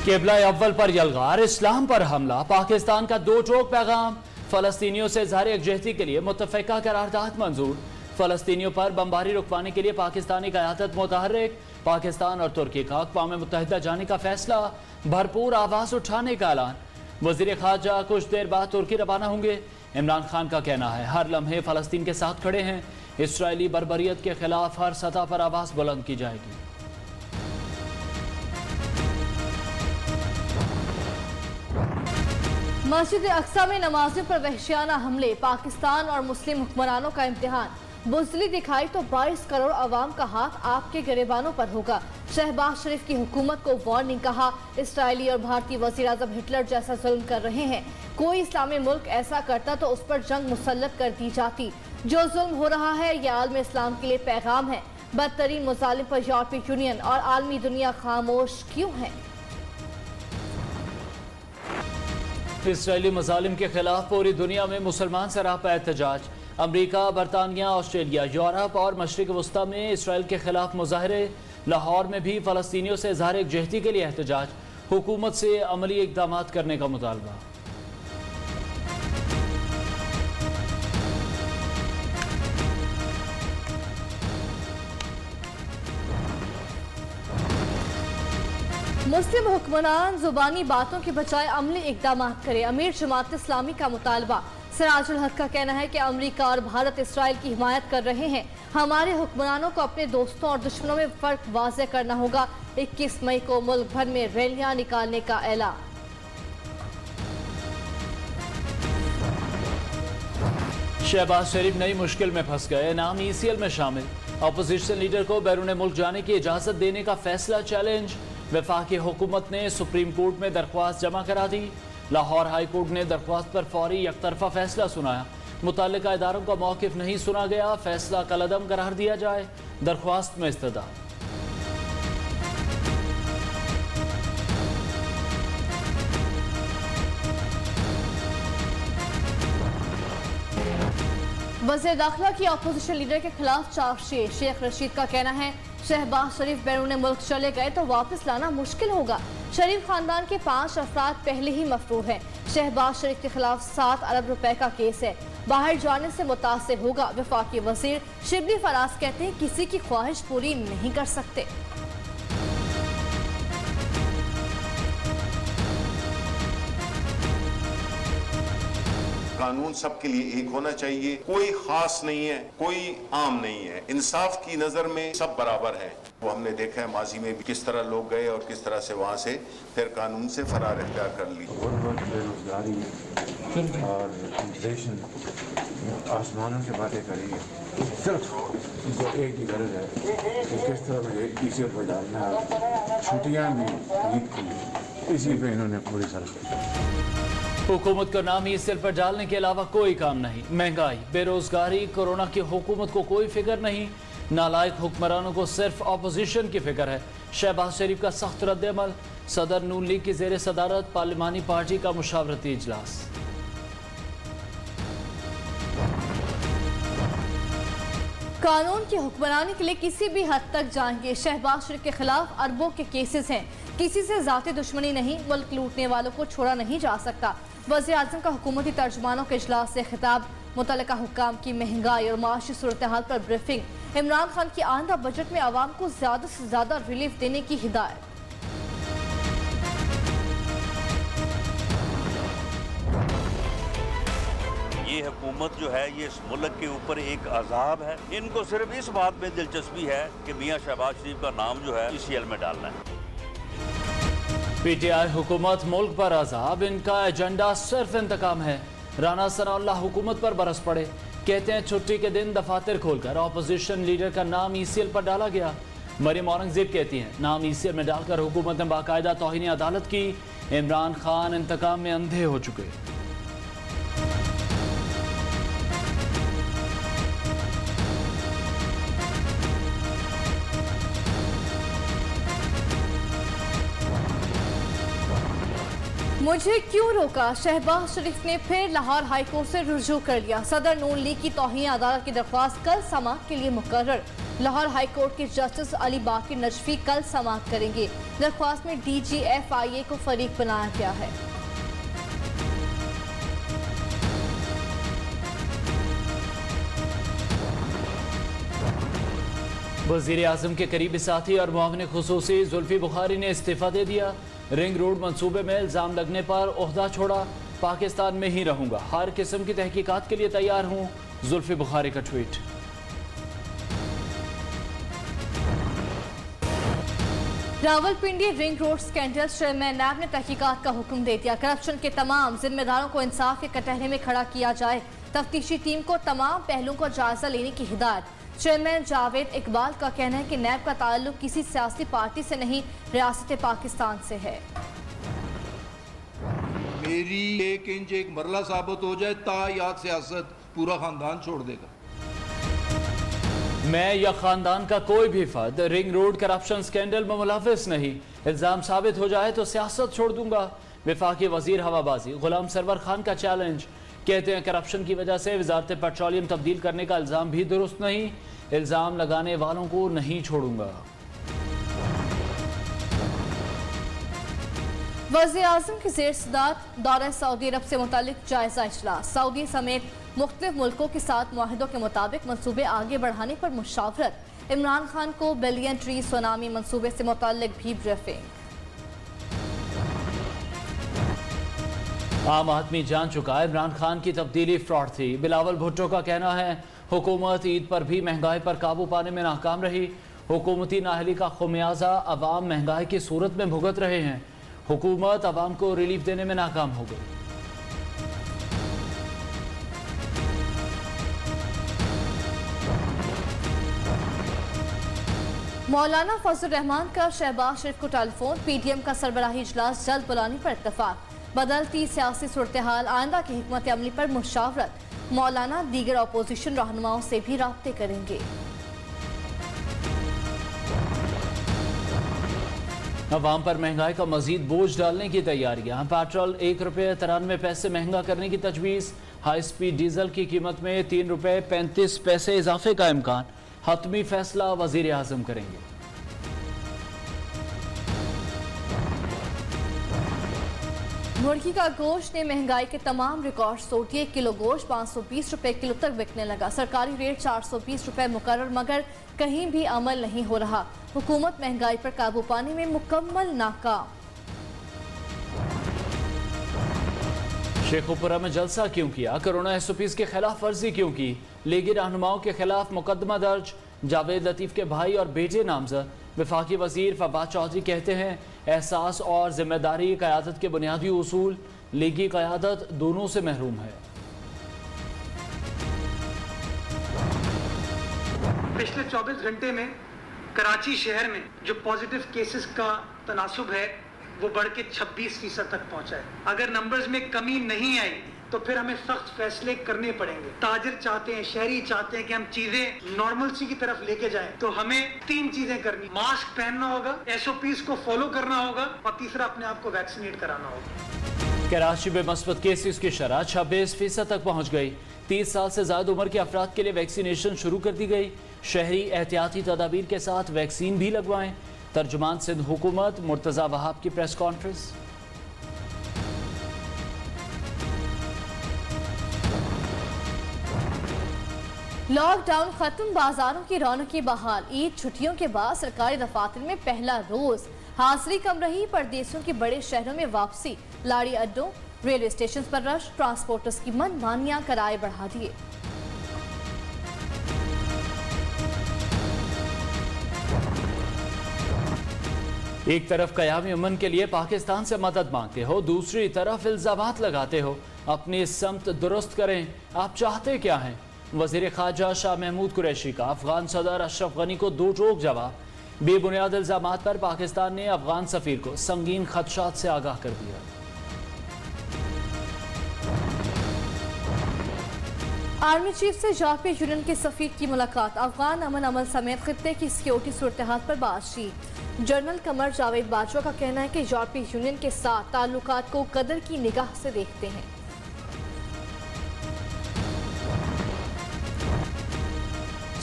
क़िबला अव्वल पर यलगार, इस्लाम पर हमला, पाकिस्तान का दो टोक पैगाम, फलस्तीनियों से इज़हार यकजहती के लिए मुत्तफ़िका करारदाद मंजूर, फलस्तीनियों पर बमबारी रुकवाने के लिए पाकिस्तानी क़यादत मुतहर्रिक, पाकिस्तान और तुर्की का अक़वाम मुत्तहिदा जाने का फैसला, भरपूर आवाज़ उठाने का ऐलान। वज़ीर ख़ारजा कुछ देर बाद तुर्की रवाना होंगे। इमरान खान का कहना है हर लम्हे फ़लस्तीन के साथ खड़े हैं, इसराइली बर्बरियत के खिलाफ हर सतह पर आवाज़ बुलंद की जाएगी। मस्जिद अक्सा में नमाजियों पर वहशियाना हमले, पाकिस्तान और मुस्लिम हुक्मरानों का इम्तिहान, बुज़दिली दिखाई तो 22 करोड़ अवाम का हाथ आपके गिरेबानों पर होगा। शहबाज शरीफ की हुकूमत को वार्निंग, कहा इसराइली और भारतीय वज़ीर आज़म हिटलर जैसा जुल्म कर रहे हैं, कोई इस्लामी मुल्क ऐसा करता तो उस पर जंग मुसल्लत कर दी जाती। जो जुल्म हो रहा है यह आलम इस्लाम के लिए पैगाम है। बदतरीन मुजालिम पर यूरोपीय यूनियन और आलमी दुनिया खामोश क्यों है? इसराइली मज़ालिम के खिलाफ पूरी दुनिया में मुसलमान सरापा एहतजाज। अमरीका, बरतानिया, ऑस्ट्रेलिया, यूरोप और मशरिक़ वस्ता में इसराइल के खिलाफ मुजाहरे। लाहौर में भी फ़लस्तीनियों से इज़हार यकजहती के लिए एहतजाज, हुकूमत से अमली इक़दाम करने का मुतालबा। मुस्लिम हुक्मरान जुबानी बातों के बजाय अमली इक़दाम करें, अमीर जमात इस्लामी का मुतालबा। सिराजुल हक का कहना है कि अमेरिका और भारत इसराइल की हिमायत कर रहे हैं, हमारे हुक्मरानों को अपने दोस्तों और दुश्मनों में फ़र्क वाज़ेह करना होगा। 21 मई को मुल्क भर में रैलियां निकालने का ऐलान। शहबाज शरीफ नई मुश्किल में फंस गए, नाम ECL में शामिल। अपोजिशन लीडर को बैरून मुल्क जाने की इजाज़त देने का फैसला चैलेंज। वफाकी हुकूमत ने सुप्रीम कोर्ट में दरख्वास्त जमा करा दी। लाहौर हाई कोर्ट ने दरख्वास्त पर फौरी एकतरफा फैसला सुनाया। मुतल्लिका इदारों का मौक़िफ़ नहीं सुना गया, फैसला कलअदम करार दिया जाए। दरख्वास्त में इस्तदा। वज़ीर दाखिला की अपोजिशन लीडर के खिलाफ चार्जशीट। शेख रशीद का कहना है शहबाज शरीफ बैरून मुल्क चले गए तो वापस लाना मुश्किल होगा। शरीफ खानदान के 5 अफराद पहले ही मफरूर हैं। शहबाज शरीफ के खिलाफ 7 अरब रुपए का केस है, बाहर जाने से मुतासिर होगा। वफाकी वजीर शिबली फराज कहते हैं किसी की ख्वाहिश पूरी नहीं कर सकते। कानून सबके लिए एक होना चाहिए, कोई खास नहीं है, कोई आम नहीं है, इंसाफ की नजर में सब बराबर है। वो हमने देखा है माजी में भी किस तरह लोग गए और किस तरह से वहाँ से फिर कानून से फरार इख्तियार कर ली। बेरोजगारी और इन्फ्लेशन आसमानों से बातें करी है, सिर्फ इनको एक ही गरज है कि किस तरह मुझे ECL पर डालना है। छुट्टियाँ भी ईद की, इसी पे इन्होंने पूरी सरकार। हुकूमत का नाम ECL पर डालने के अलावा कोई काम नहीं। महंगाई, बेरोजगारी, कोरोना की हुकूमत को कोई फिक्र नहीं। नालायक हुक्मरानों को सिर्फ अपोजिशन की फिक्र है। शहबाज शरीफ का सख्त रद्द-ए-अमल। सदर नून लीग की ज़ेर सदारत पार्लिमानी पार्टी का मुशावरती इजलास। कानून की हुक्मरानी के लिए किसी भी हद तक जाएंगे। शहबाज शरीफ के खिलाफ अरबों के केसेस हैं, किसी से जाती दुश्मनी नहीं, मुल्क लूटने वालों को छोड़ा नहीं जा सकता। वज़ीर आज़म का हुकूमती तर्जुमानों के इजलास से खिताब। मुतल्लिका हुक्काम की महंगाई और माशी सूरत हाल पर ब्रीफिंग। इमरान खान की आइंदा बजट में आवाम को ज्यादा से ज्यादा रिलीफ देने की हिदायत। ये हुकूमत जो है ये इस मुल्क के ऊपर एक अजाब है। इनको सिर्फ इस बात में दिलचस्पी है कि मियाँ शहबाज शरीफ का नाम जो है ECL में डालना है। PTI हुकूमत मुल्क पर अजाब, इनका एजेंडा सिर्फ इंतकाम है। राना सनाउल्लाह हुकूमत पर बरस पड़े, कहते हैं छुट्टी के दिन दफातर खोलकर अपोजिशन लीडर का नाम ECL पर डाला गया। मरियम औरंगजेब कहती हैं नाम ECL में डालकर हुकूमत ने बाकायदा तौहीन अदालत की। इमरान खान इंतकाम में अंधे हो चुके। मुझे क्यों रोका, शहबाज शरीफ ने फिर लाहौर हाईकोर्ट से रुजू कर लिया। सदर नून लीग की तौहीन अदालत की दरख्वास्त कल समाअत के लिए मुकर्रर। लाहौर हाईकोर्ट के जस्टिस अली बाकिर नजफी कल समाअत करेंगे। दरख्वास्त में DGFIA को फरीक बनाया गया है। वज़ीर आज़म के करीबी साथी और मुआविन खुसूसी जुल्फी बुखारी ने इस्तीफ़ा दे दिया। रिंग रोड मंसूबे में इल्ज़ाम लगने पर ओहदा छोड़ा। पाकिस्तान में ही रहूंगा, हर किस्म की तहकीकात के लिए तैयार हूँ, जुल्फी बुखारी का tweet. Rawalpindi ring road scandal, chairman NAB ने तहकीकात का हुक्म दे दिया। करप्शन के तमाम जिम्मेदारों को इंसाफ के कटहरे में खड़ा किया जाए। तफ्तीशी टीम को तमाम पहलुओं का जायजा लेने की हिदायत। चेयरमैन जावेद इकबाल का कहना है कि नैब का ताल्लुक किसी सियासी पार्टी से नहीं, रियासत पाकिस्तान से है। मेरी 1 इंच एक मरला साबित हो जाए ता याद सियासत पूरा खानदान छोड़ देगा। मैं या खानदान का कोई भी फर्द रिंग रोड करप्शन स्कैंडल में मुलविस नहीं। इल्जाम साबित हो जाए तो सियासत छोड़ दूंगा। वफाकी वजीर हवाबाजी गुलाम सरवर खान का चैलेंज। कहते हैं करप्शन की वजह से वजारत पेट्रोलियम तब्दील करने का इल्जाम भी दुरुस्त नहीं। इल्जाम लगाने वालों को नहीं छोड़ूंगा। वज़ीर आज़म की ज़ेर सदारत दौरा सऊदी अरब से मुतालिक जायजा इजलास। सऊदी समेत मुख्तलिफ मुल्कों के साथ मुआहिदों के मुताबिक मनसूबे आगे बढ़ाने पर मुशावरत। इमरान खान को बिलियन ट्री सुनामी मनसूबे से मुतालिक भी ब्रीफिंग। आम आदमी जान चुका है इमरान खान की तब्दीली फ्रॉड थी। बिलावल भुट्टो का कहना है हुकूमत ईद पर भी महंगाई पर काबू पाने में नाकाम रही। हुकूमती नाअहली का खुमियाजा अवाम महंगाई की सूरत में भुगत रहे हैं। हुकूमत अवाम को रिलीफ देने में नाकाम हो गई। मौलाना फजल रहमान का शहबाज शरीफ को टेलीफोन। PDM का सरबराही इजलास जल्द बुलाने पर इत्तफाक। बदलती सियासी सूरत हाल, आइंदा की हिकमत अमली पर मुशावरत। मौलाना दीगर अपोजिशन रहनुमाओं से भी राब्ते करेंगे। अवाम पर महंगाई का मजीद बोझ डालने की तैयारियां। पेट्रोल 1 रुपये 93 पैसे महंगा करने की तजवीज़। हाई स्पीड डीजल की कीमत में 3 रुपये 35 पैसे इजाफे का इम्कान। हतमी फैसला वजीर आज़म करेंगे। मुर्गी का गोश्त ने महंगाई के तमाम रिकॉर्ड तोड़ दिए। किलो गोश्त 520 रुपए किलो तक बिकने लगा। सरकारी रेट 420 रुपए मुकर्रर, मगर कहीं भी अमल नहीं हो रहा। हुकूमत महंगाई पर काबू पाने में मुकम्मल नाकाम। शेखुपुरा में जलसा क्यों किया? कोरोना SOPs के खिलाफ वर्जी क्यों की? लीगी रहनुमाओं के खिलाफ मुकदमा दर्ज। जावेद लतीफ के भाई और बेटे नामजद। वफाकी वजीर फवाद चौधरी कहते हैं एहसास और जिम्मेदारी क़यादत के बुनियादी उसूल। लीगी क़यादत दोनों से महरूम है। पिछले 24 घंटे में कराची शहर में जो पॉजिटिव केसेस का तनासुब है वो बढ़ के 26% तक पहुंचा है। अगर नंबर्स में कमी नहीं आई तो फिर हमें सख्त फैसले करने पड़ेंगे। ताजिर चाहते हैं, शहरी चाहते हैं कि हम चीजें नॉर्मलसी की तरफ लेके जाएं, तो हमें 3 चीजें करनी। मास्क पहनना होगा, SOPs को फॉलो करना होगा और तीसरा अपने आप को वैक्सीनेट कराना होगा। कराची में मस्बत केसेस की शरह 26% तक पहुंच गई। 30 साल से ज्यादा उम्र के अफराद के लिए वैक्सीनेशन शुरू कर दी गई। शहरी एहतियाती तदाबीर के साथ वैक्सीन भी लगवाएं। तर्जुमान सिंध हुकूमत मुर्तजा वहाब की प्रेस कॉन्फ्रेंस। लॉकडाउन खत्म, बाजारों की रौनकी बहाल। ईद छुट्टियों के बाद सरकारी दफातर में पहला रोज। हाजिरी कम रही, परदेशियों के बड़े शहरों में वापसी। लाड़ी अड्डों, रेलवे स्टेशन पर रश। ट्रांसपोर्टर्स की मनमानियां, किराए बढ़ा दिए। एक तरफ क़यामी अमन के लिए पाकिस्तान से मदद मांगते हो, दूसरी तरफ इल्जामात लगाते हो। अपनी समत दुरुस्त करें, आप चाहते क्या हैं? वज़ीर ख़ारजा शाह महमूद कुरैशी का अफगान सदर अशरफ गनी को 2 टोक जवाब। बेबुनियाद इल्जामात पर पाकिस्तान ने अफगान सफ़ीर को संगीन खदशात से आगाह कर दिया। आर्मी चीफ से यूरोपीय यूनियन के सफीर की मुलाकात, अफगान अमन अमल समेत खित्ते की सिक्योरिटी सूरत-ए-हाल पर बातचीत। जनरल कमर जावेद बाजवा का कहना है कि यूरोपीय यूनियन के साथ ताल्लुकात को कदर की निगाह से देखते हैं।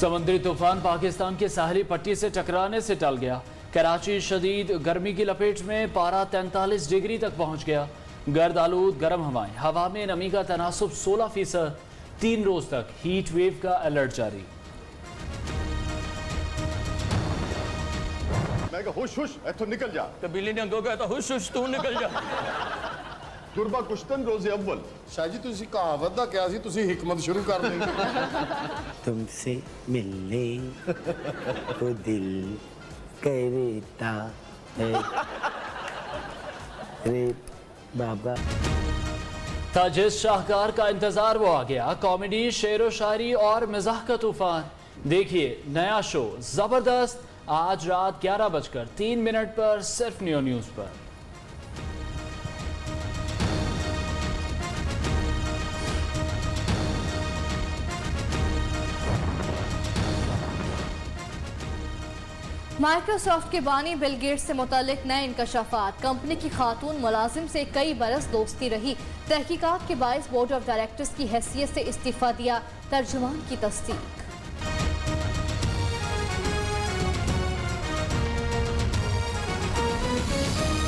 समुद्री तूफान पाकिस्तान की साहली पट्टी से टकराने से टल गया। कराची शदीद गर्मी की लपेट में पारा 43 डिग्री तक पहुंच गया। गर्द आलूद गर्म हवाएं, हवा में नमी का तनासुब 16%। 3 रोज तक हीट वेव का अलर्ट जारी। मैं कहा हुश हुश इथों निकल जा। तो बिल्ली ने अंगो कहता हुश हुश तू निकल जा। दुर्बा कुश्तन रोज़े अव्वल। शाह जी तुसी कहावत दा क्या सी तुसी हिकमत शुरू कर दी। तुमसे मिलने को दिल करता है रे बाबा। था जिस शाहकार का इंतजार वो आ गया। कॉमेडी, शेरो शायरी और मिजाह का तूफान। देखिए नया शो जबरदस्त आज रात 11:03 पर सिर्फ न्यू न्यूज पर। माइक्रोसॉफ्ट के बानी बिल गेट्स से मुतालिक नए इंकशाफात। कंपनी की खातून मुलाजिम से कई बरस दोस्ती रही। तहकीकात के बायस बोर्ड ऑफ डायरेक्टर्स की हैसियत से इस्तीफा दिया। तर्जुमान की तस्दीक।